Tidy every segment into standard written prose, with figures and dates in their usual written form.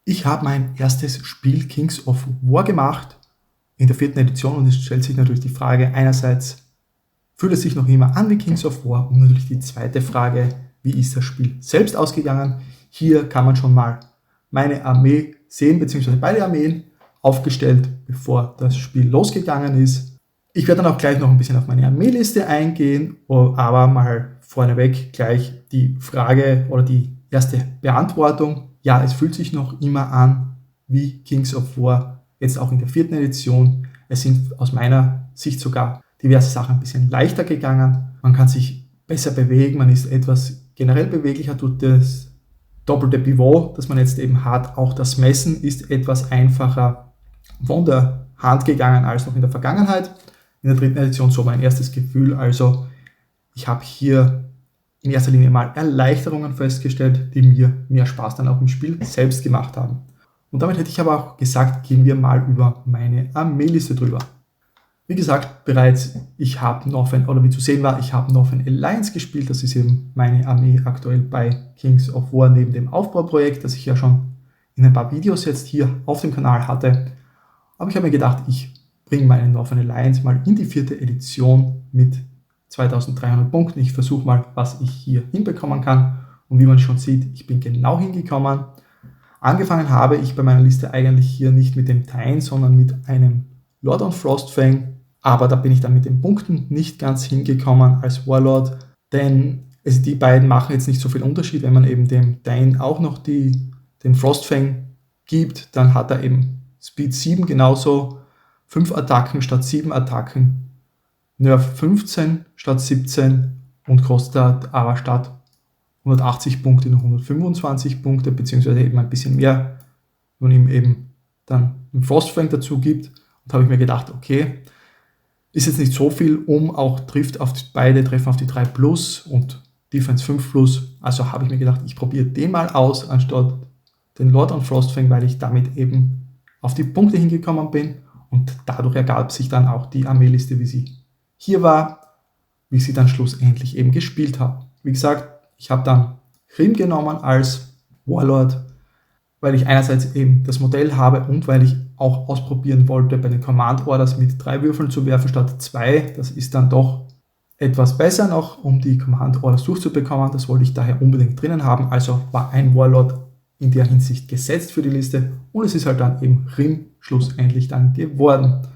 Ich habe mein erstes Spiel Kings of War gemacht in der 4. Edition und es stellt sich natürlich die Frage, einerseits fühlt es sich noch immer an wie Kings of War und natürlich die zweite Frage, wie ist das Spiel selbst ausgegangen? Hier kann man schon mal meine Armee sehen, beziehungsweise beide Armeen aufgestellt, bevor das Spiel losgegangen ist. Ich werde dann auch gleich noch ein bisschen auf meine Armeeliste eingehen, aber mal vorneweg gleich die Frage oder die erste Beantwortung. Ja, es fühlt sich noch immer an wie Kings of War, jetzt auch in der 4. Edition. Es sind aus meiner Sicht sogar diverse Sachen ein bisschen leichter gegangen. Man kann sich besser bewegen, man ist etwas generell beweglicher durch das doppelte Pivot, das man jetzt eben hat. Auch das Messen ist etwas einfacher von der Hand gegangen als noch in der Vergangenheit. In der 3. Edition so mein erstes Gefühl. Also ich habe hier in erster Linie mal Erleichterungen festgestellt, die mir mehr Spaß dann auch im Spiel selbst gemacht haben. Und damit hätte ich aber auch gesagt, gehen wir mal über meine Armeeliste drüber. Wie gesagt, bereits, ich habe Northern, oder wie zu sehen war, ich habe Northern Alliance gespielt. Das ist eben meine Armee aktuell bei Kings of War neben dem Aufbauprojekt, das ich ja schon in ein paar Videos jetzt hier auf dem Kanal hatte. Aber ich habe mir gedacht, ich bringe meine Northern Alliance mal in die 4. Edition mit 2300 Punkten. Ich versuche mal, was ich hier hinbekommen kann. Und wie man schon sieht, ich bin genau hingekommen. Angefangen habe ich bei meiner Liste eigentlich hier nicht mit dem Tain, sondern mit einem Lord Frostfang. Aber da bin ich dann mit den Punkten nicht ganz hingekommen als Warlord. Denn die beiden machen jetzt nicht so viel Unterschied. Wenn man eben dem Tain auch noch den Frostfang gibt, dann hat er eben Speed 7 genauso 5 Attacken statt 7 Attacken. Nerf 15 statt 17 und kostet aber statt 180 Punkte nur 125 Punkte, beziehungsweise eben ein bisschen mehr, wenn man ihm eben dann einen Frostfang dazu gibt. Und habe ich mir gedacht, okay, ist jetzt nicht so viel, auch beide treffen auf die 3 Plus und Defense 5 Plus. Also habe ich mir gedacht, ich probiere den mal aus, anstatt den Lord Frostfang, weil ich damit eben auf die Punkte hingekommen bin und dadurch ergab sich dann auch die Armeeliste, wie sie hier war, wie ich sie dann schlussendlich eben gespielt habe. Wie gesagt, ich habe dann Grimm genommen als Warlord, weil ich einerseits eben das Modell habe und weil ich auch ausprobieren wollte, bei den Command Orders mit 3 Würfeln zu werfen statt 2. Das ist dann doch etwas besser noch, um die Command Orders durchzubekommen. Das wollte ich daher unbedingt drinnen haben. Also war ein Warlord in der Hinsicht gesetzt für die Liste und es ist halt dann eben Grimm schlussendlich dann geworden.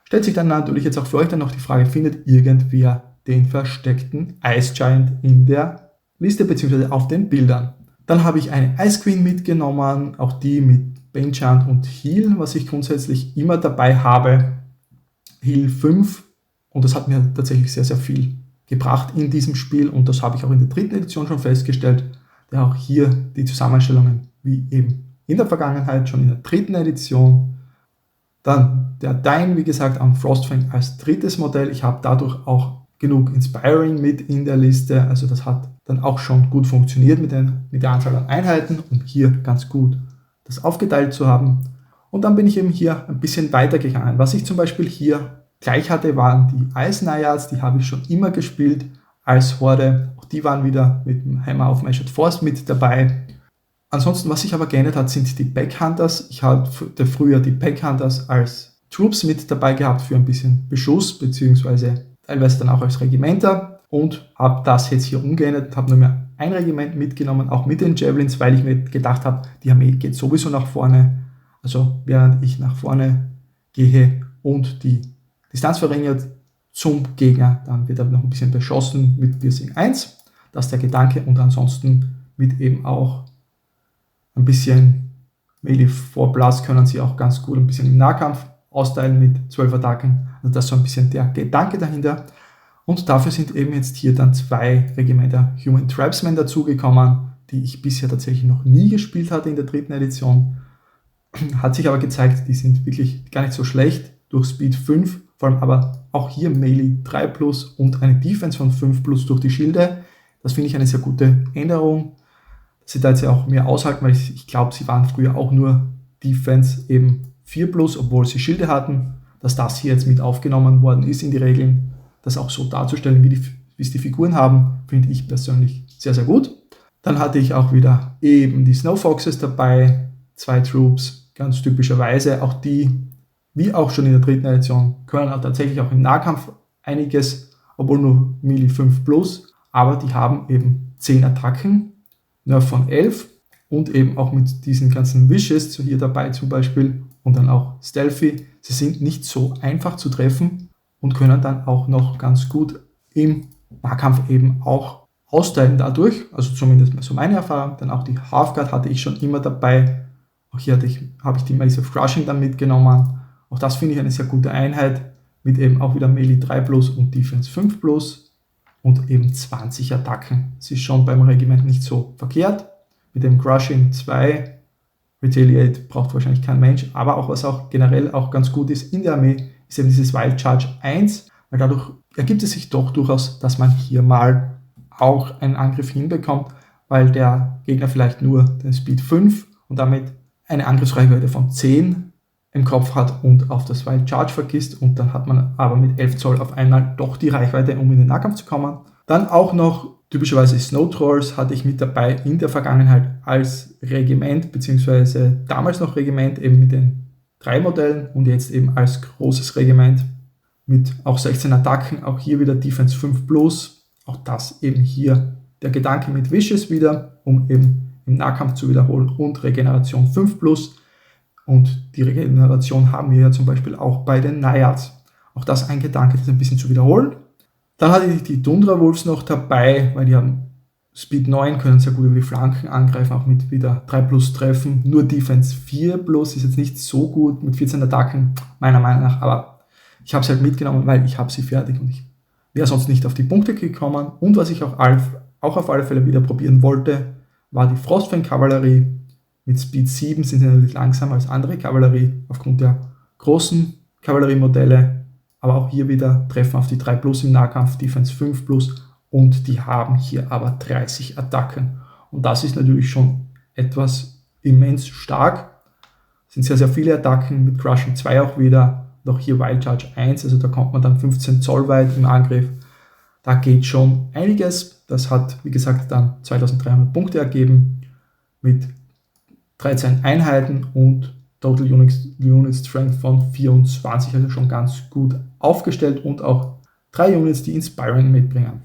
Stellt sich dann natürlich jetzt auch für euch dann noch die Frage, findet irgendwer den versteckten Ice Giant in der Liste bzw. auf den Bildern? Dann habe ich eine Ice Queen mitgenommen, auch die mit Benchant und Heal, was ich grundsätzlich immer dabei habe. Heal 5 und das hat mir tatsächlich sehr, sehr viel gebracht in diesem Spiel und das habe ich auch in der 3. Edition schon festgestellt, der auch hier die Zusammenstellungen wie eben in der Vergangenheit, schon in der 3. Edition. Dann der Dain, wie gesagt, am Frostfang als 3. Modell. Ich habe dadurch auch genug Inspiring mit in der Liste. Also das hat dann auch schon gut funktioniert mit der Anzahl an Einheiten, um hier ganz gut das aufgeteilt zu haben. Und dann bin ich eben hier ein bisschen weitergegangen. Was ich zum Beispiel hier gleich hatte, waren die Ice Naiads. Die habe ich schon immer gespielt als Horde. Auch die waren wieder mit dem Hammer of Measured Force mit dabei. Ansonsten, was sich aber geändert hat, sind die Packhunters. Ich hatte früher die Packhunters als Troops mit dabei gehabt für ein bisschen Beschuss, beziehungsweise teilweise dann auch als Regimenter und habe das jetzt hier umgeändert, habe nur mehr ein Regiment mitgenommen, auch mit den Javelins, weil ich mir gedacht habe, die Armee geht sowieso nach vorne. Also während ich nach vorne gehe und die Distanz verringert zum Gegner, dann wird aber noch ein bisschen beschossen mit Piercing 1. Das ist der Gedanke und ansonsten mit eben auch ein bisschen Melee 4 Plus können sie auch ganz gut ein bisschen im Nahkampf austeilen mit 12 Attacken. Also das ist so ein bisschen der Gedanke dahinter. Und dafür sind eben jetzt hier dann 2 Regimenter Human Tribesmen dazugekommen, die ich bisher tatsächlich noch nie gespielt hatte in der 3. Edition. Hat sich aber gezeigt, die sind wirklich gar nicht so schlecht durch Speed 5, vor allem aber auch hier Melee 3 Plus und eine Defense von 5 Plus durch die Schilde. Das finde ich eine sehr gute Änderung. Dass sie da jetzt ja auch mehr aushalten, weil ich glaube, sie waren früher auch nur Defense eben 4 Plus, obwohl sie Schilde hatten. Dass das hier jetzt mit aufgenommen worden ist in die Regeln, das auch so darzustellen, wie es die Figuren haben, finde ich persönlich sehr, sehr gut. Dann hatte ich auch wieder eben die Snow Foxes dabei, 2 Troops, ganz typischerweise. Auch die, wie auch schon in der 3. Edition, können auch tatsächlich auch im Nahkampf einiges, obwohl nur Melee 5 plus, aber die haben eben 10 Attacken, Nerf von 11 und eben auch mit diesen ganzen Wishes hier dabei zum Beispiel und dann auch Stealthy. Sie sind nicht so einfach zu treffen und können dann auch noch ganz gut im Nahkampf eben auch austeilen dadurch, also zumindest so meine Erfahrung. Dann auch die Halfguard hatte ich schon immer dabei. Auch hier habe ich die Maze of Crushing dann mitgenommen. Auch das finde ich eine sehr gute Einheit mit eben auch wieder Melee 3 plus und Defense 5 plus und eben 20 Attacken. Das ist schon beim Regiment nicht so verkehrt. Mit dem Crushing 2, Retaliate braucht wahrscheinlich kein Mensch, aber auch was auch generell auch ganz gut ist in der Armee, ist eben dieses Wild Charge 1, weil dadurch ergibt es sich doch durchaus, dass man hier mal auch einen Angriff hinbekommt, weil der Gegner vielleicht nur den Speed 5 und damit eine Angriffsreichweite von 10 im Kopf hat und auf das Wild Charge vergisst und dann hat man aber mit 11 Zoll auf einmal doch die Reichweite, um in den Nahkampf zu kommen. Dann auch noch typischerweise Snow Trolls hatte ich mit dabei in der Vergangenheit als Regiment, beziehungsweise damals noch Regiment eben mit den 3 Modellen und jetzt eben als großes Regiment mit auch 16 Attacken, auch hier wieder Defense 5 plus, auch das eben hier der Gedanke mit Wishes wieder, um eben im Nahkampf zu wiederholen und Regeneration 5 plus und die Regeneration haben wir ja zum Beispiel auch bei den Naiads. Auch das ein Gedanke, das ein bisschen zu wiederholen. Dann hatte ich die Tundra Wolves noch dabei, weil die haben Speed 9, können sehr gut über die Flanken angreifen, auch mit wieder 3 plus treffen. Nur Defense 4 plus ist jetzt nicht so gut mit 14 Attacken, meiner Meinung nach, aber ich habe sie halt mitgenommen, weil ich habe sie fertig und ich wäre sonst nicht auf die Punkte gekommen. Und was ich auch auf alle Fälle wieder probieren wollte, war die Frostfang-Kavallerie. Mit Speed 7 sind sie natürlich langsamer als andere Kavallerie aufgrund der großen Kavalleriemodelle. Aber auch hier wieder treffen auf die 3 plus im Nahkampf, Defense 5 plus und die haben hier aber 30 Attacken. Und das ist natürlich schon etwas immens stark. Es sind sehr, sehr viele Attacken mit Crushing 2 auch wieder. Noch hier Wild Charge 1, also da kommt man dann 15 Zoll weit im Angriff. Da geht schon einiges. Das hat, wie gesagt, dann 2300 Punkte ergeben mit 13 Einheiten und Total Unit Strength von 24, also schon ganz gut aufgestellt und auch 3 Units, die Inspiring mitbringen.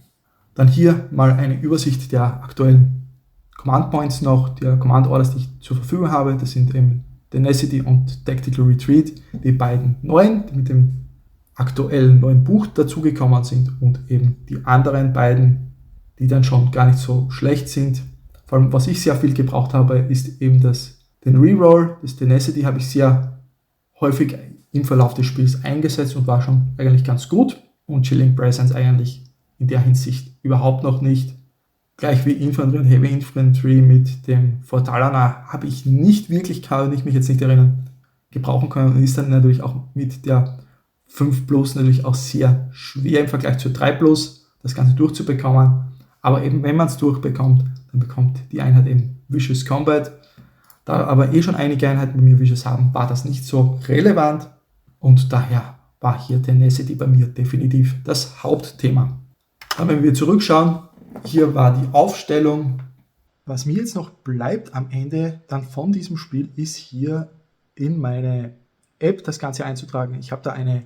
Dann hier mal eine Übersicht der aktuellen Command Points noch, der Command Orders, die ich zur Verfügung habe. Das sind eben Tenacity und Tactical Retreat, die beiden neuen, die mit dem aktuellen neuen Buch dazugekommen sind und eben die anderen beiden, die dann schon gar nicht so schlecht sind. Vor allem, was ich sehr viel gebraucht habe, ist eben den Reroll. Das Tenacity habe ich sehr häufig im Verlauf des Spiels eingesetzt und war schon eigentlich ganz gut. Und Chilling Presence eigentlich in der Hinsicht überhaupt noch nicht. Gleich wie Infantry und Heavy Infantry mit dem Fortalana habe ich nicht wirklich, kann ich mich jetzt nicht erinnern, gebrauchen können und ist dann natürlich auch mit der 5 Plus natürlich auch sehr schwer im Vergleich zur 3 Plus das Ganze durchzubekommen. Aber eben wenn man es durchbekommt, dann bekommt die Einheit eben Vicious Combat. Da aber schon einige Einheiten bei mir Vicious haben, war das nicht so relevant und daher war hier Tenacity bei mir definitiv das Hauptthema. Aber wenn wir zurückschauen, hier war die Aufstellung. Was mir jetzt noch bleibt am Ende dann von diesem Spiel, ist hier in meine App das Ganze einzutragen. Ich habe da eine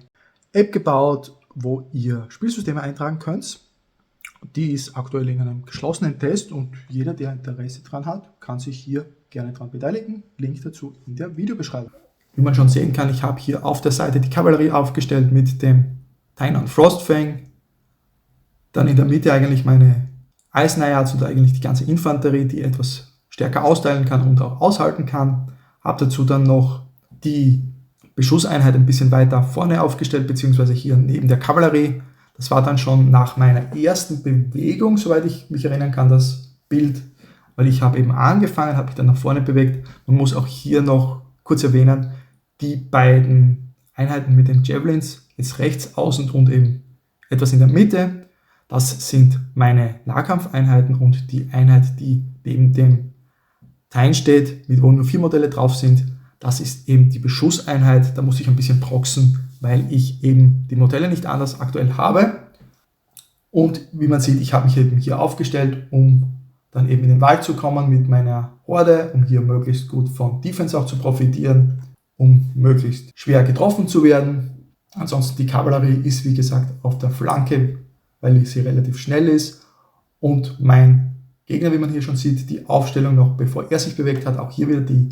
App gebaut, wo ihr Spielsysteme eintragen könnt. Die ist aktuell in einem geschlossenen Test und jeder, der Interesse daran hat, kann sich hier gerne daran beteiligen. Link dazu in der Videobeschreibung. Wie man schon sehen kann, ich habe hier auf der Seite die Kavallerie aufgestellt mit dem Tynan Frostfang. Dann in der Mitte eigentlich meine Ice Naiads und eigentlich die ganze Infanterie, die etwas stärker austeilen kann und auch aushalten kann. Habe dazu dann noch die Beschusseinheit ein bisschen weiter vorne aufgestellt, beziehungsweise hier neben der Kavallerie. Das war dann schon nach meiner ersten Bewegung, soweit ich mich erinnern kann, das Bild, weil ich habe eben angefangen, habe mich dann nach vorne bewegt. Man muss auch hier noch kurz erwähnen, die beiden Einheiten mit den Javelins, jetzt rechts außen und eben etwas in der Mitte, das sind meine Nahkampfeinheiten und die Einheit, die neben dem Teil steht, wo nur 4 Modelle drauf sind, das ist eben die Beschusseinheit. Da muss ich ein bisschen proxen, weil ich eben die Modelle nicht anders aktuell habe. Und wie man sieht, ich habe mich eben hier aufgestellt, um dann eben in den Wald zu kommen mit meiner Horde, um hier möglichst gut von Defense auch zu profitieren, um möglichst schwer getroffen zu werden. Ansonsten die Kavallerie ist wie gesagt auf der Flanke, weil sie relativ schnell ist und mein Gegner, wie man hier schon sieht, die Aufstellung noch bevor er sich bewegt hat, auch hier wieder die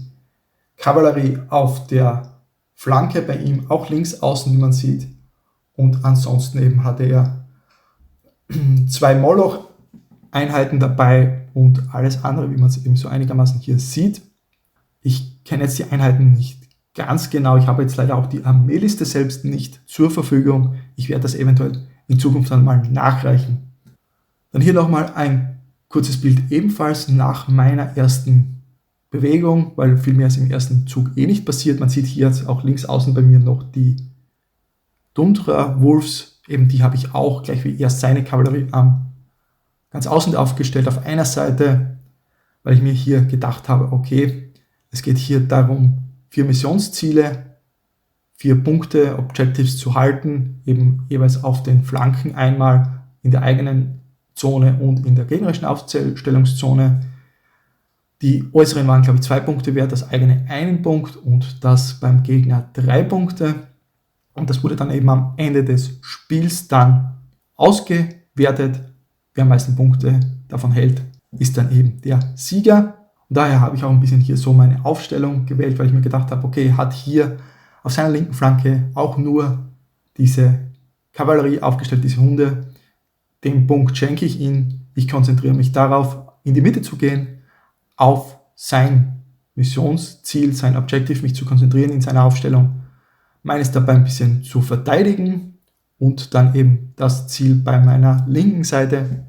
Kavallerie auf der Flanke bei ihm, auch links außen, wie man sieht, und ansonsten eben hatte er 2 Moloch-Einheiten dabei und alles andere, wie man es eben so einigermaßen hier sieht. Ich kenne jetzt die Einheiten nicht ganz genau, ich habe jetzt leider auch die Armeeliste selbst nicht zur Verfügung. Ich werde das eventuell in Zukunft dann mal nachreichen. Dann hier nochmal ein kurzes Bild ebenfalls nach meiner ersten Bewegung, weil viel mehr ist im ersten Zug nicht passiert. Man sieht hier jetzt auch links außen bei mir noch die Tundra Wolves, eben die habe ich auch gleich wie erst seine Kavallerie ganz außen aufgestellt auf einer Seite, weil ich mir hier gedacht habe, okay, es geht hier darum, 4 Missionsziele, 4 Punkte, Objectives zu halten, eben jeweils auf den Flanken einmal in der eigenen Zone und in der gegnerischen Aufstellungszone. Die äußeren waren, glaube ich, 2 Punkte wert, das eigene 1 Punkt und das beim Gegner 3 Punkte. Und das wurde dann eben am Ende des Spiels dann ausgewertet. Wer am meisten Punkte davon hält, ist dann eben der Sieger. Und daher habe ich auch ein bisschen hier so meine Aufstellung gewählt, weil ich mir gedacht habe, okay, er hat hier auf seiner linken Flanke auch nur diese Kavallerie aufgestellt, diese Hunde. Den Punkt schenke ich ihm. Ich konzentriere mich darauf, in die Mitte zu gehen, auf sein Missionsziel, sein Objective, mich zu konzentrieren in seiner Aufstellung, meines dabei ein bisschen zu verteidigen und dann eben das Ziel bei meiner linken Seite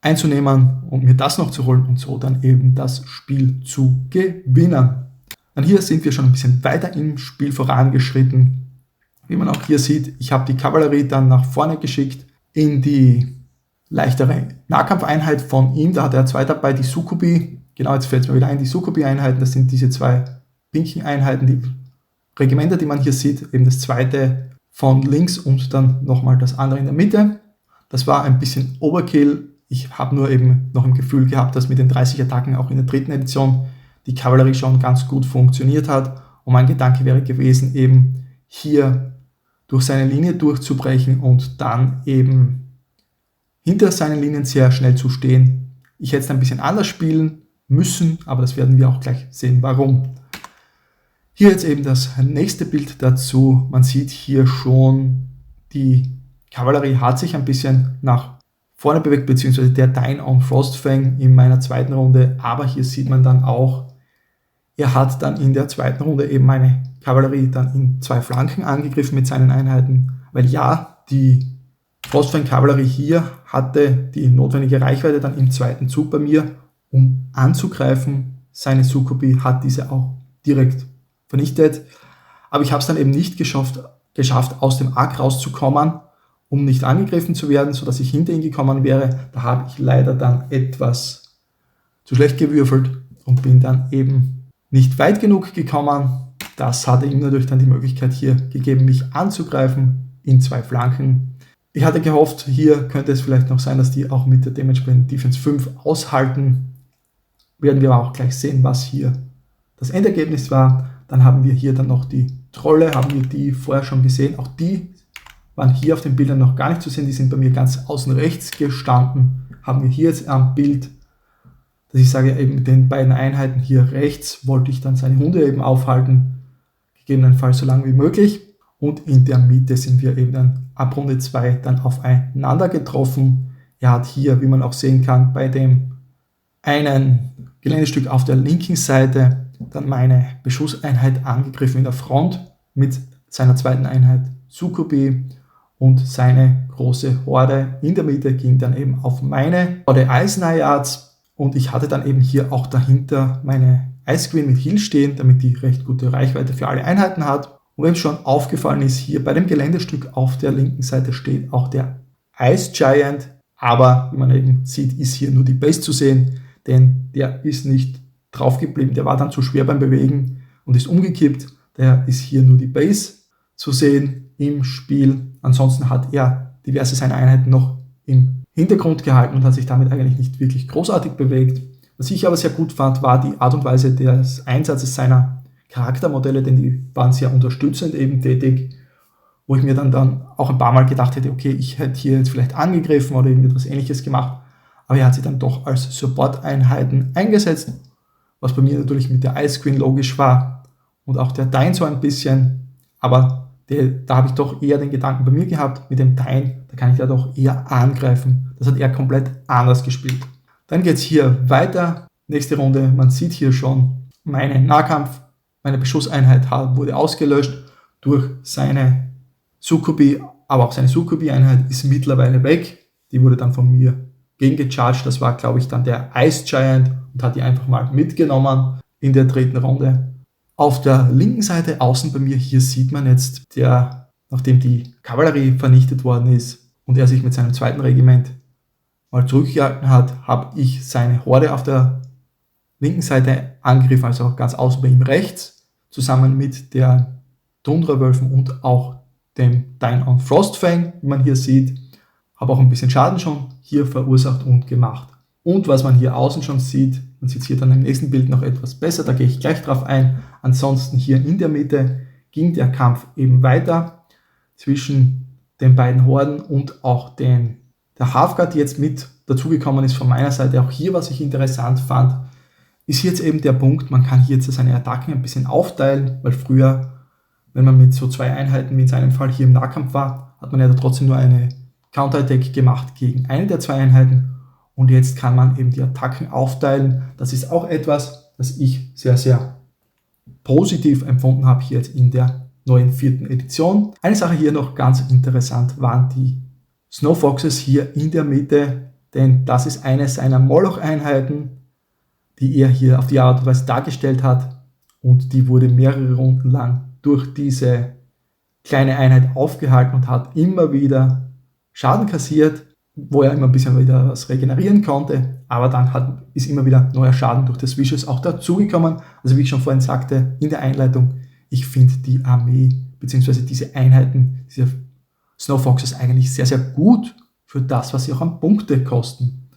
einzunehmen und mir das noch zu holen und so dann eben das Spiel zu gewinnen. Dann hier sind wir schon ein bisschen weiter im Spiel vorangeschritten. Wie man auch hier sieht, ich habe die Kavallerie dann nach vorne geschickt in die leichtere Nahkampfeinheit von ihm. Da hat er 2 dabei, die Sukubi. Genau, jetzt fällt es mir wieder ein, die Sukubi-Einheiten, das sind diese 2 pinken Einheiten, die Regimenter, die man hier sieht, eben das zweite von links und dann nochmal das andere in der Mitte. Das war ein bisschen Overkill. Ich habe nur eben noch im Gefühl gehabt, dass mit den 30 Attacken auch in der 3. Edition die Kavallerie schon ganz gut funktioniert hat. Und mein Gedanke wäre gewesen, eben hier durch seine Linie durchzubrechen und dann eben hinter seinen Linien sehr schnell zu stehen. Ich hätte es ein bisschen anders spielen müssen, aber das werden wir auch gleich sehen, warum. Hier jetzt eben das nächste Bild dazu. Man sieht hier schon, die Kavallerie hat sich ein bisschen nach vorne bewegt, beziehungsweise der Dine on Frostfang in meiner zweiten Runde. Aber hier sieht man dann auch, er hat dann in der zweiten Runde eben meine Kavallerie dann in 2 Flanken angegriffen mit seinen Einheiten. Weil ja, die Frostfang-Kavallerie hier hatte die notwendige Reichweite dann im zweiten Zug bei mir, um anzugreifen. Seine Sukubi hat diese auch direkt vernichtet. Aber ich habe es dann eben nicht geschafft, aus dem Arc rauszukommen, um nicht angegriffen zu werden, sodass ich hinter ihn gekommen wäre. Da habe ich leider dann etwas zu schlecht gewürfelt und bin dann eben nicht weit genug gekommen. Das hatte ihm natürlich dann die Möglichkeit hier gegeben, mich anzugreifen in 2 Flanken. Ich hatte gehofft, hier könnte es vielleicht noch sein, dass die auch mit der dementsprechenden Defense 5 aushalten. Werden wir aber auch gleich sehen, was hier das Endergebnis war. Dann haben wir hier dann noch die Trolle, haben wir die vorher schon gesehen. Auch die waren hier auf den Bildern noch gar nicht zu sehen. Die sind bei mir ganz außen rechts gestanden. Haben wir hier jetzt am Bild, dass ich sage, eben mit den beiden Einheiten hier rechts wollte ich dann seine Hunde eben aufhalten. Gegebenenfalls so lange wie möglich. Und in der Mitte sind wir eben dann ab Runde 2 dann aufeinander getroffen. Er hat hier, wie man auch sehen kann, bei dem einen Geländestück auf der linken Seite dann meine Beschusseinheit angegriffen in der Front mit seiner zweiten Einheit Sukubi und seine große Horde in der Mitte ging dann eben auf meine Horde Eisnaiads und ich hatte dann eben hier auch dahinter meine Ice Queen mit Heal stehen, damit die recht gute Reichweite für alle Einheiten hat. Und wem schon aufgefallen ist, hier bei dem Geländestück auf der linken Seite steht auch der Ice Giant, aber wie man eben sieht, ist hier nur die Base zu sehen, denn der ist nicht drauf geblieben, der war dann zu schwer beim Bewegen und ist umgekippt, daher ist hier nur die Base zu sehen im Spiel. Ansonsten hat er diverse seiner Einheiten noch im Hintergrund gehalten und hat sich damit eigentlich nicht wirklich großartig bewegt. Was ich aber sehr gut fand, war die Art und Weise des Einsatzes seiner Charaktermodelle, denn die waren sehr unterstützend eben tätig, wo ich mir dann auch ein paar Mal gedacht hätte, okay, ich hätte hier jetzt vielleicht angegriffen oder irgendetwas Ähnliches gemacht, aber er hat sie dann doch als Support-Einheiten eingesetzt, was bei mir natürlich mit der Ice Queen logisch war und auch der Dain so ein bisschen, aber da habe ich doch eher den Gedanken bei mir gehabt, mit dem Dain, da kann ich ja doch eher angreifen. Das hat er komplett anders gespielt. Dann geht es hier weiter, nächste Runde, man sieht hier schon, meine Beschusseinheit wurde ausgelöscht durch seine Succubi, aber auch seine Succubi-Einheit ist mittlerweile weg. Die wurde dann von mir gegengecharged. Das war, glaube ich, dann der Ice Giant und hat die einfach mal mitgenommen in der dritten Runde. Auf der linken Seite außen bei mir, hier sieht man jetzt, nachdem die Kavallerie vernichtet worden ist und er sich mit seinem zweiten Regiment mal zurückgehalten hat, habe ich seine Horde auf der linken Seite angegriffen, also auch ganz außen bei ihm rechts, zusammen mit der Tundra-Wölfen und auch dem Dain on Frostfang, wie man hier sieht. Habe auch ein bisschen Schaden schon hier verursacht und gemacht. Und was man hier außen schon sieht, man sieht hier dann im nächsten Bild noch etwas besser, da gehe ich gleich drauf ein. Ansonsten hier in der Mitte ging der Kampf eben weiter zwischen den beiden Horden und auch der Halfguard, die jetzt mit dazugekommen ist von meiner Seite. Auch hier, was ich interessant fand, ist jetzt eben der Punkt, man kann hier jetzt seine Attacken ein bisschen aufteilen, weil früher, wenn man mit so zwei Einheiten, wie in seinem Fall hier im Nahkampf war, hat man ja trotzdem nur eine Counterattack gemacht gegen eine der zwei Einheiten und jetzt kann man eben die Attacken aufteilen. Das ist auch etwas, das ich sehr, sehr positiv empfunden habe hier jetzt in der neuen 4. Edition. Eine Sache hier noch ganz interessant waren die Snow Foxes hier in der Mitte, denn das ist eine seiner Moloch-Einheiten, die er hier auf die Art und Weise dargestellt hat und die wurde mehrere Runden lang durch diese kleine Einheit aufgehalten und hat immer wieder Schaden kassiert, wo er immer ein bisschen wieder was regenerieren konnte, aber dann ist immer wieder neuer Schaden durch das Vicious auch dazugekommen. Also wie ich schon vorhin sagte in der Einleitung, ich finde die Armee bzw. diese Einheiten, diese Snow Foxes eigentlich sehr, sehr gut für das, was sie auch an Punkte kosten.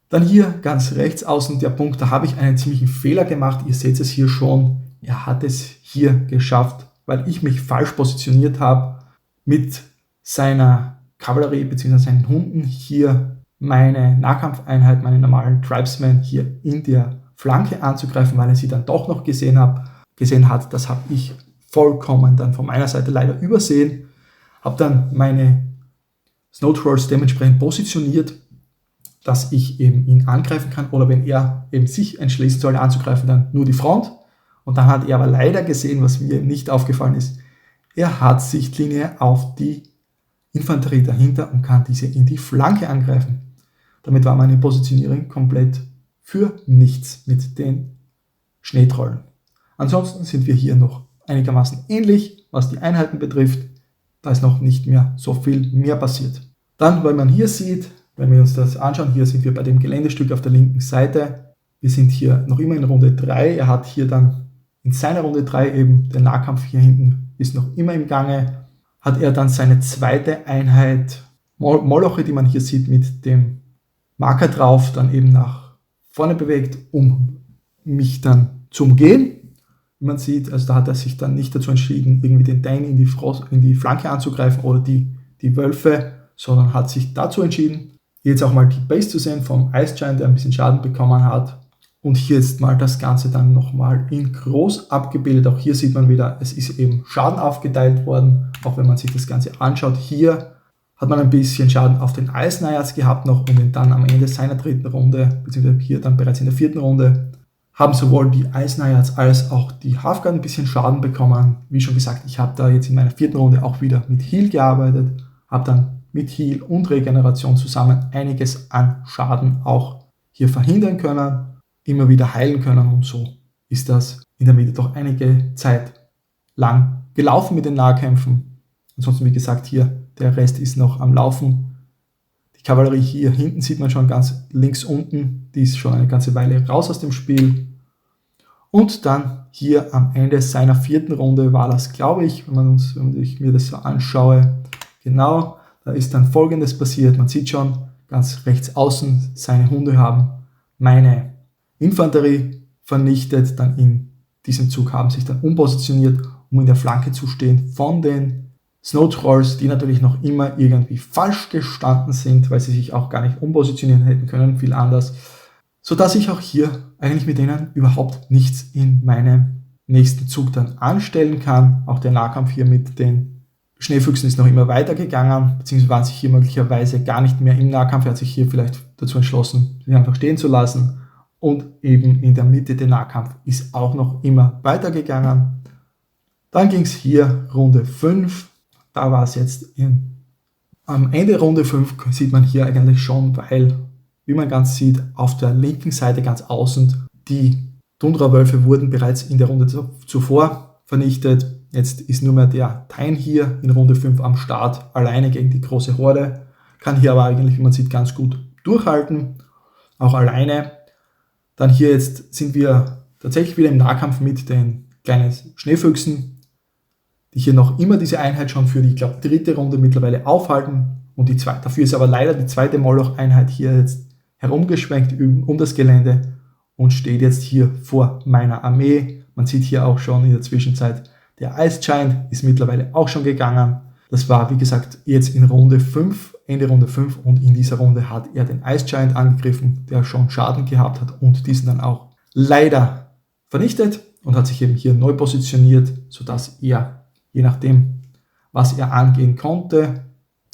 Dann hier ganz rechts außen der Punkt, da habe ich einen ziemlichen Fehler gemacht. Ihr seht es hier schon, er hat es hier geschafft, weil ich mich falsch positioniert habe mit seiner Kavallerie bzw. seinen Hunden hier meine Nahkampfeinheit, meine normalen Tribesmen hier in der Flanke anzugreifen, weil er sie dann doch noch gesehen hat. Das habe ich vollkommen dann von meiner Seite leider übersehen. Habe dann meine Snow Trolls dementsprechend positioniert, dass ich eben ihn angreifen kann oder wenn er eben sich entschließen soll anzugreifen, dann nur die Front. Und dann hat er aber leider gesehen, was mir nicht aufgefallen ist, er hat Sichtlinie auf die Infanterie dahinter und kann diese in die Flanke angreifen. Damit war meine Positionierung komplett für nichts mit den Schneetrollen. Ansonsten sind wir hier noch einigermaßen ähnlich, was die Einheiten betrifft. Da ist noch nicht mehr so viel mehr passiert. Dann, weil man hier sieht, wenn wir uns das anschauen, hier sind wir bei dem Geländestück auf der linken Seite. Wir sind hier noch immer in Runde 3. Er hat hier dann in seiner Runde 3 eben den Nahkampf hier hinten ist noch immer im Gange. Hat er dann seine zweite Einheit Moloche, die man hier sieht mit dem Marker drauf, dann eben nach vorne bewegt, um mich dann zu umgehen. Wie man sieht, also da hat er sich dann nicht dazu entschieden, irgendwie den Dain in die Flanke anzugreifen oder die Wölfe, sondern hat sich dazu entschieden, hier jetzt auch mal die Base zu sehen vom Ice Giant, der ein bisschen Schaden bekommen hat. Und hier ist mal das Ganze dann nochmal in groß abgebildet. Auch hier sieht man wieder, es ist eben Schaden aufgeteilt worden. Auch wenn man sich das Ganze anschaut, hier hat man ein bisschen Schaden auf den Ice Naiads gehabt noch und dann am Ende seiner dritten Runde, beziehungsweise hier dann bereits in der 4. Runde, haben sowohl die Ice Naiads als auch die Halfguard ein bisschen Schaden bekommen. Wie schon gesagt, ich habe da jetzt in meiner 4. Runde auch wieder mit Heal gearbeitet, habe dann mit Heal und Regeneration zusammen einiges an Schaden auch hier verhindern können, immer wieder heilen können und so ist das in der Mitte doch einige Zeit lang gelaufen mit den Nahkämpfen. Ansonsten, wie gesagt, hier der Rest ist noch am Laufen. Die Kavallerie hier hinten sieht man schon ganz links unten, die ist schon eine ganze Weile raus aus dem Spiel. Und dann hier am Ende seiner 4. Runde war das, glaube ich, wenn ich mir das so anschaue, genau, da ist dann Folgendes passiert. Man sieht schon, ganz rechts außen, seine Hunde haben meine Infanterie vernichtet. Dann in diesem Zug haben sich dann umpositioniert, um in der Flanke zu stehen von den Snow Trolls, die natürlich noch immer irgendwie falsch gestanden sind, weil sie sich auch gar nicht umpositionieren hätten können, viel anders. Sodass ich auch hier eigentlich mit denen überhaupt nichts in meinem nächsten Zug dann anstellen kann. Auch der Nahkampf hier mit den Schneefüchsen ist noch immer weitergegangen, beziehungsweise waren sich hier möglicherweise gar nicht mehr im Nahkampf. Er hat sich hier vielleicht dazu entschlossen, sie einfach stehen zu lassen. Und eben in der Mitte der Nahkampf ist auch noch immer weitergegangen. Dann ging es hier Runde 5. Da war es jetzt am Ende Runde 5, sieht man hier eigentlich schon, weil, wie man ganz sieht, auf der linken Seite ganz außen, die Tundra-Wölfe wurden bereits in der Runde zuvor vernichtet. Jetzt ist nur mehr der Tain hier in Runde 5 am Start, alleine gegen die große Horde. Kann hier aber eigentlich, wie man sieht, ganz gut durchhalten, auch alleine. Dann hier jetzt sind wir tatsächlich wieder im Nahkampf mit den kleinen Schneefüchsen, die hier noch immer diese Einheit schon für die, ich glaube, 3. Runde mittlerweile aufhalten. Und dafür ist aber leider die 2. Moloch-Einheit hier jetzt herumgeschwenkt um das Gelände und steht jetzt hier vor meiner Armee. Man sieht hier auch schon in der Zwischenzeit, der Ice Giant ist mittlerweile auch schon gegangen. Das war, wie gesagt, jetzt in Runde 5, Ende Runde 5, und in dieser Runde hat er den Ice Giant angegriffen, der schon Schaden gehabt hat und diesen dann auch leider vernichtet und hat sich eben hier neu positioniert, sodass er, je nachdem, was er angehen konnte,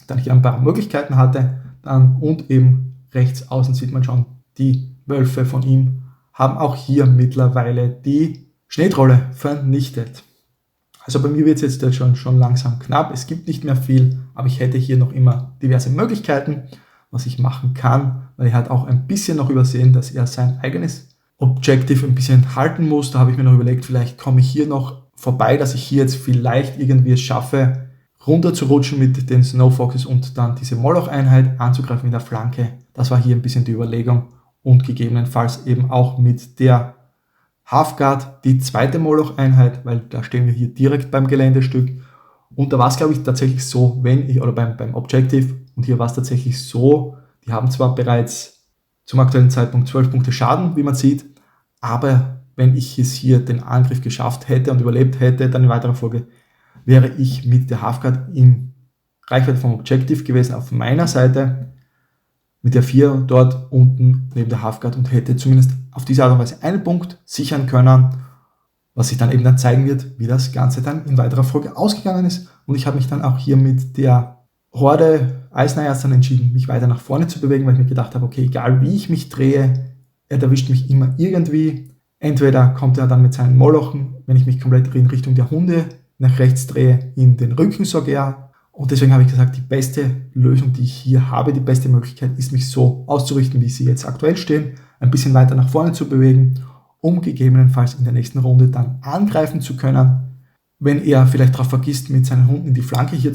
dann hier ein paar Möglichkeiten hatte. Dann und eben rechts außen sieht man schon, die Wölfe von ihm haben auch hier mittlerweile die Schneetrolle vernichtet. Also bei mir wird es jetzt schon langsam knapp. Es gibt nicht mehr viel, aber ich hätte hier noch immer diverse Möglichkeiten, was ich machen kann, weil er hat auch ein bisschen noch übersehen, dass er sein eigenes Objective ein bisschen halten muss. Da habe ich mir noch überlegt, vielleicht komme ich hier noch vorbei, dass ich hier jetzt vielleicht irgendwie es schaffe, runter zu rutschen mit den Snow Foxes und dann diese Moloch-Einheit anzugreifen in der Flanke. Das war hier ein bisschen die Überlegung und gegebenenfalls eben auch mit der Halfguard die 2. Moloch-Einheit, weil da stehen wir hier direkt beim Geländestück. Und da war es, glaube ich, tatsächlich so, beim Objective, und hier war es tatsächlich so, die haben zwar bereits zum aktuellen Zeitpunkt 12 Punkte Schaden, wie man sieht, aber wenn ich es hier den Angriff geschafft hätte und überlebt hätte, dann in weiterer Folge wäre ich mit der Halfguard in Reichweite vom Objective gewesen auf meiner Seite, mit der 4 dort unten neben der Halfguard, und hätte zumindest auf diese Art und Weise einen Punkt sichern können, was sich dann eben dann zeigen wird, wie das Ganze dann in weiterer Folge ausgegangen ist. Und ich habe mich dann auch hier mit der Horde Eisnayas dann entschieden, mich weiter nach vorne zu bewegen, weil ich mir gedacht habe, okay, egal wie ich mich drehe, er erwischt mich immer irgendwie. Entweder kommt er dann mit seinen Molochen, wenn ich mich komplett in Richtung der Hunde nach rechts drehe, in den Rücken sogar. Und deswegen habe ich gesagt, die beste Lösung, die ich hier habe, die beste Möglichkeit ist, mich so auszurichten, wie sie jetzt aktuell stehen, ein bisschen weiter nach vorne zu bewegen, um gegebenenfalls in der nächsten Runde dann angreifen zu können, wenn er vielleicht darauf vergisst, mit seinen Hunden in die Flanke hier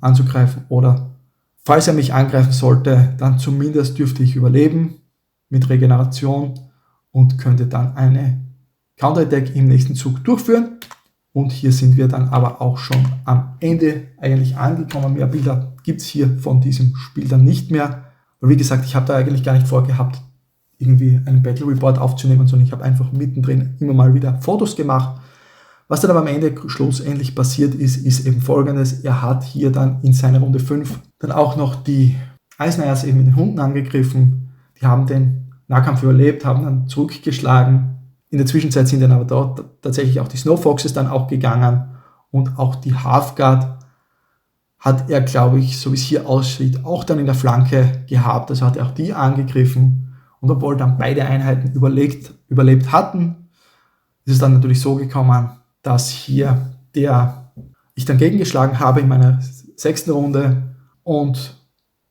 anzugreifen, oder falls er mich angreifen sollte, dann zumindest dürfte ich überleben mit Regeneration und könnte dann eine Counterattack im nächsten Zug durchführen. Und hier sind wir dann aber auch schon am Ende eigentlich angekommen. Mehr Bilder gibt es hier von diesem Spiel dann nicht mehr. Weil wie gesagt, ich habe da eigentlich gar nicht vorgehabt, irgendwie einen Battle Report aufzunehmen, sondern ich habe einfach mittendrin immer mal wieder Fotos gemacht. Was dann aber am Ende schlussendlich passiert ist eben folgendes: Er hat hier dann in seiner Runde 5 dann auch noch die Eisnayas eben mit den Hunden angegriffen. Die haben den Nahkampf überlebt, haben dann zurückgeschlagen. In der Zwischenzeit sind dann aber dort tatsächlich auch die Snow Foxes dann auch gegangen, und auch die Halfguard hat er, glaube ich, so wie es hier aussieht, auch dann in der Flanke gehabt. Also hat er auch die angegriffen, und obwohl dann beide Einheiten überlebt hatten, ist es dann natürlich so gekommen, dass hier ich dann gegengeschlagen habe in meiner 6. Runde und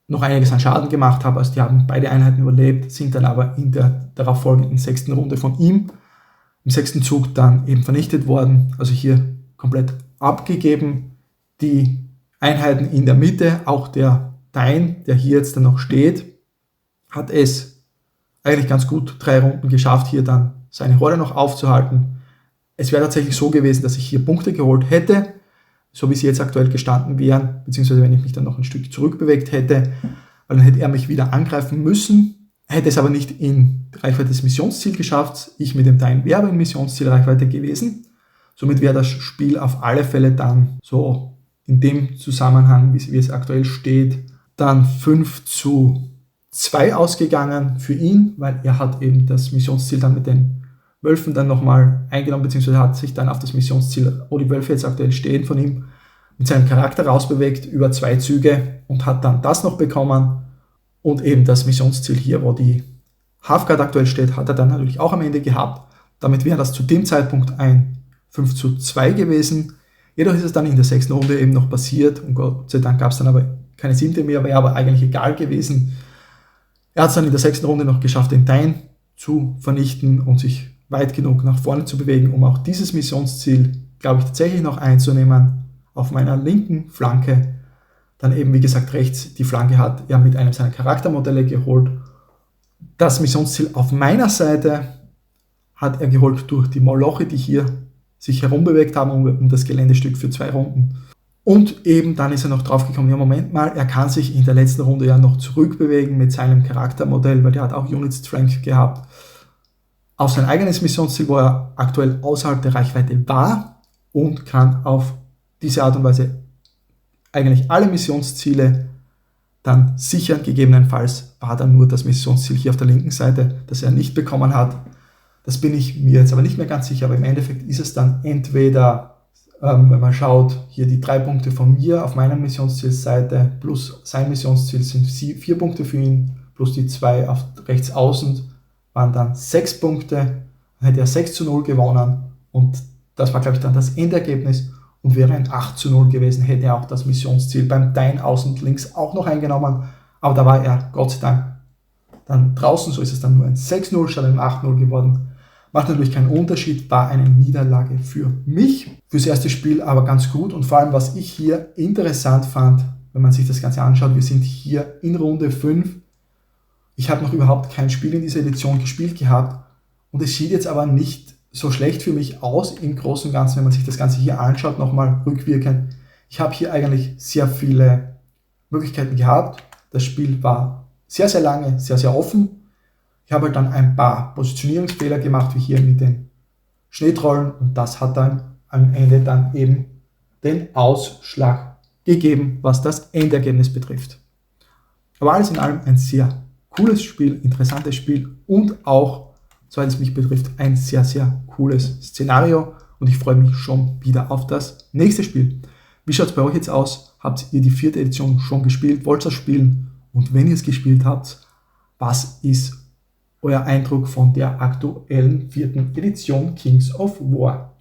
noch einiges an Schaden gemacht habe. Also die haben beide Einheiten überlebt, sind dann aber in der darauffolgenden 6. Runde von ihm im 6. Zug dann eben vernichtet worden. Also hier komplett abgegeben. Die Einheiten in der Mitte, auch der Tain, der hier jetzt dann noch steht, hat es eigentlich ganz gut 3 Runden geschafft, hier dann seine Horde noch aufzuhalten. Es wäre tatsächlich so gewesen, dass ich hier Punkte geholt hätte, so wie sie jetzt aktuell gestanden wären, beziehungsweise wenn ich mich dann noch ein Stück zurückbewegt hätte, weil dann hätte er mich wieder angreifen müssen. Hätte es aber nicht in die Reichweite des Missionsziels geschafft, ich mit dem Dein wäre in Missionszielreichweite gewesen. Somit wäre das Spiel auf alle Fälle dann so in dem Zusammenhang, wie es aktuell steht, dann 5:2 ausgegangen für ihn, weil er hat eben das Missionsziel dann mit den Wölfen dann nochmal eingenommen, beziehungsweise hat sich dann auf das Missionsziel, wo die Wölfe jetzt aktuell stehen, von ihm mit seinem Charakter rausbewegt über 2 Züge und hat dann das noch bekommen. Und eben das Missionsziel hier, wo die Halfguard aktuell steht, hat er dann natürlich auch am Ende gehabt. Damit wäre das zu dem Zeitpunkt ein 5:2 gewesen. Jedoch ist es dann in der 6. Runde eben noch passiert und Gott sei Dank gab es dann aber keine 7. mehr, wäre aber eigentlich egal gewesen. Er hat es dann in der 6. Runde noch geschafft, den Dein zu vernichten und sich weit genug nach vorne zu bewegen, um auch dieses Missionsziel, glaube ich, tatsächlich noch einzunehmen auf meiner linken Flanke. Dann eben, wie gesagt, rechts die Flanke hat er mit einem seiner Charaktermodelle geholt. Das Missionsziel auf meiner Seite hat er geholt durch die Moloche, die hier sich herumbewegt haben um das Geländestück für 2 Runden. Und eben dann ist er noch draufgekommen, ja Moment mal, er kann sich in der letzten Runde ja noch zurückbewegen mit seinem Charaktermodell, weil der hat auch Unit Strength gehabt, auf sein eigenes Missionsziel, wo er aktuell außerhalb der Reichweite war und kann auf diese Art und Weise eigentlich alle Missionsziele dann sichern. Gegebenenfalls war dann nur das Missionsziel hier auf der linken Seite, das er nicht bekommen hat. Das bin ich mir jetzt aber nicht mehr ganz sicher, aber im Endeffekt ist es dann entweder, wenn man schaut, hier die 3 Punkte von mir auf meiner Missionszielseite plus sein Missionsziel sind 4 Punkte für ihn, plus die 2 auf rechts außen waren dann 6 Punkte, dann hätte er 6:0 gewonnen und das war, glaube ich, dann das Endergebnis. Und wäre ein 8:0 gewesen, hätte er auch das Missionsziel beim Dein außen links auch noch eingenommen. Aber da war er, Gott sei Dank, dann draußen. So ist es dann nur ein 6:0 statt ein 8:0 geworden. Macht natürlich keinen Unterschied, war eine Niederlage für mich. Fürs erste Spiel aber ganz gut. Und vor allem, was ich hier interessant fand, wenn man sich das Ganze anschaut, wir sind hier in Runde 5. Ich habe noch überhaupt kein Spiel in dieser Edition gespielt gehabt. Und es sieht jetzt aber nicht so schlecht für mich aus im Großen und Ganzen, wenn man sich das Ganze hier anschaut, nochmal rückwirkend. Ich habe hier eigentlich sehr viele Möglichkeiten gehabt. Das Spiel war sehr, sehr lange, sehr, sehr offen. Ich habe halt dann ein paar Positionierungsfehler gemacht, wie hier mit den Schneetrollen, und das hat dann am Ende dann eben den Ausschlag gegeben, was das Endergebnis betrifft. Aber alles in allem ein sehr cooles Spiel, interessantes Spiel und auch, soweit es mich betrifft, ein sehr, sehr cooles Szenario und ich freue mich schon wieder auf das nächste Spiel. Wie schaut es bei euch jetzt aus? Habt ihr die 4. Edition schon gespielt? Wollt ihr es spielen? Und wenn ihr es gespielt habt, was ist euer Eindruck von der aktuellen 4. Edition Kings of War?